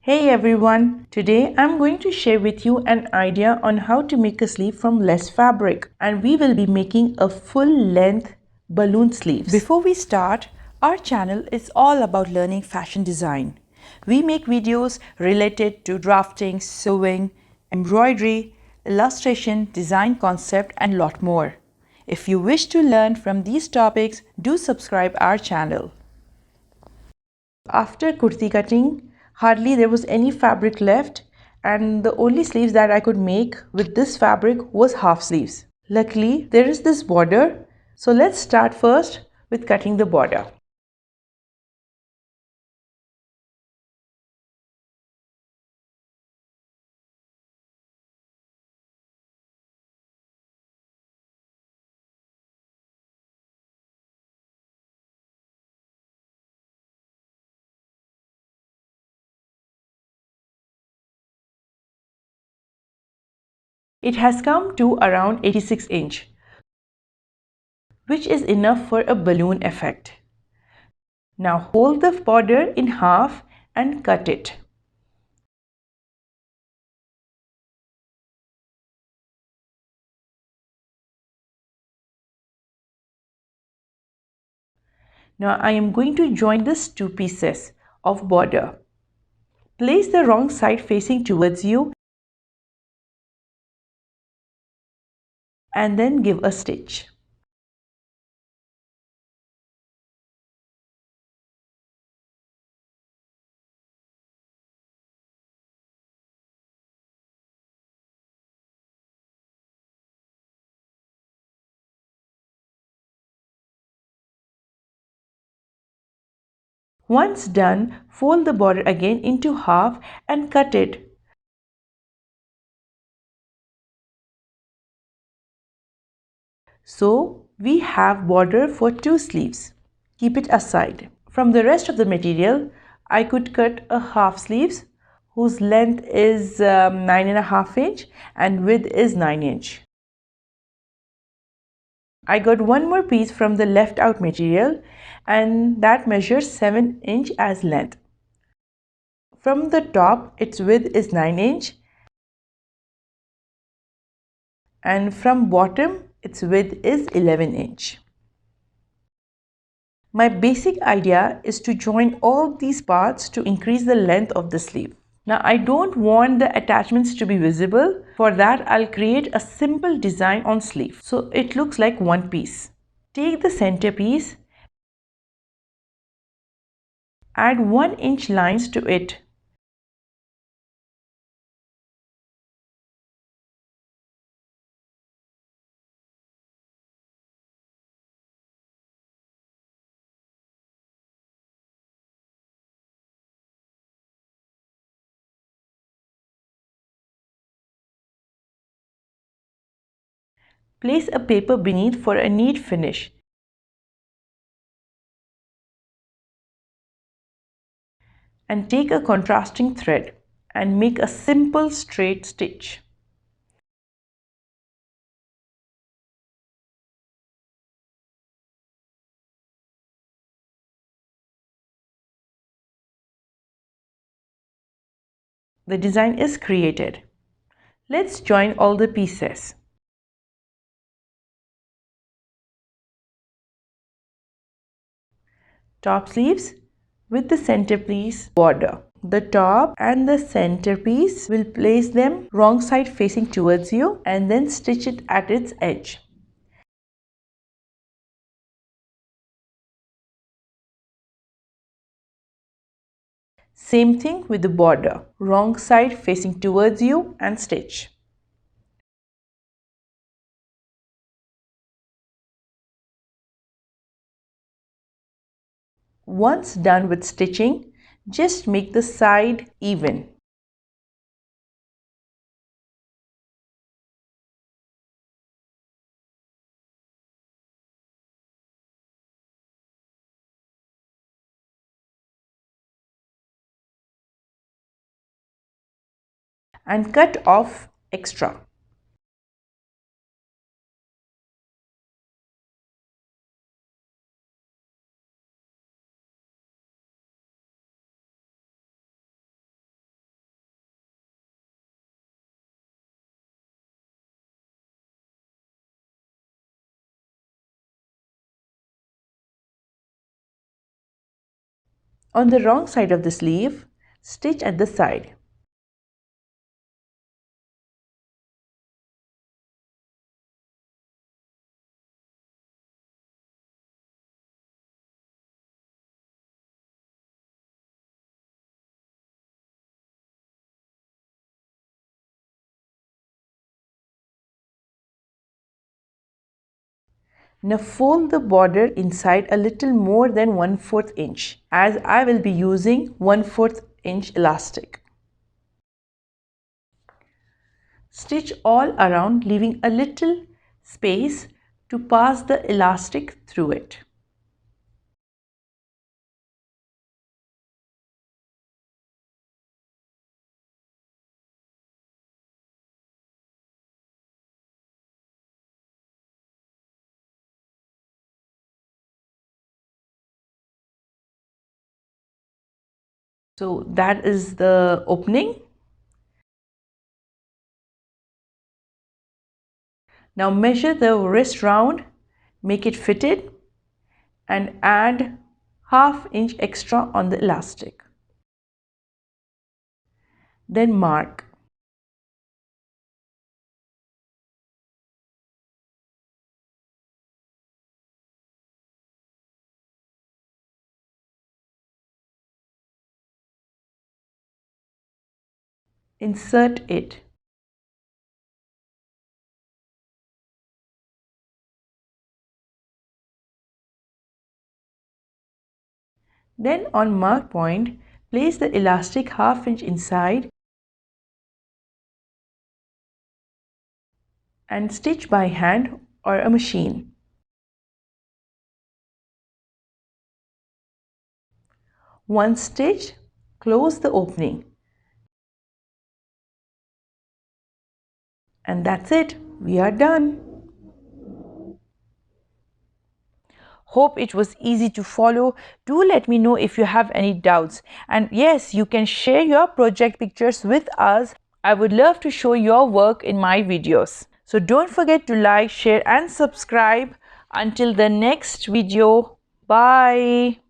Hey everyone, today I'm going to share with you an idea on how to make a sleeve from less fabric, and we will be making a full length balloon sleeves. Before we start, our channel is all about learning fashion design. We make videos related to drafting, sewing, embroidery, illustration, design concept and lot more. If you wish to learn from these topics, do subscribe our channel. After kurti cutting, hardly there was any fabric left, and the only sleeves that I could make with this fabric was half sleeves. Luckily, there is this border, so let's start first with cutting the border. It has come to around 86 inch, which is enough for a balloon effect. Now hold the border in half and cut it. Now I am going to join these two pieces of border. Place the wrong side facing towards you and then give a stitch. Once done, fold the border again into half and cut it. So we have border for two sleeves. Keep it aside. From the rest of the material, I could cut a half sleeves whose length is 9.5 inch and width is 9 inch. I got one more piece from the left out material and that measures 7 inch as length. From the top, its width is 9 inch and from bottom, its width is 11 inch. My basic idea is to join all these parts to increase the length of the sleeve. Now I don't want the attachments to be visible. For that, I'll create a simple design on sleeve so it looks like one piece. Take the center piece, add 1 inch lines to it. Place a paper beneath for a neat finish. And take a contrasting thread and make a simple straight stitch. The design is created. Let's join all the pieces. Top sleeves with the centerpiece border. The top and the centerpiece will place them wrong side facing towards you and then stitch it at its edge. Same thing with the border, wrong side facing towards you and stitch. Once done with stitching, just make the side even. And cut off extra. On the wrong side of the sleeve, stitch at the side. Now fold the border inside a little more than 1/4 inch, as I will be using 1/4 inch elastic. Stitch all around, leaving a little space to pass the elastic through it. So that is the opening. Now measure the wrist round, make it fitted, and add 1/2 inch extra on the elastic. Then mark. Insert it. Then on mark point, place the elastic 1/2 inch inside and stitch by hand or a machine. Once stitched, close the opening. And that's it. We are done. Hope it was easy to follow. Do let me know if you have any doubts. And yes, you can share your project pictures with us. I would love to show your work in my videos. So don't forget to like, share and subscribe. Until the next video. Bye.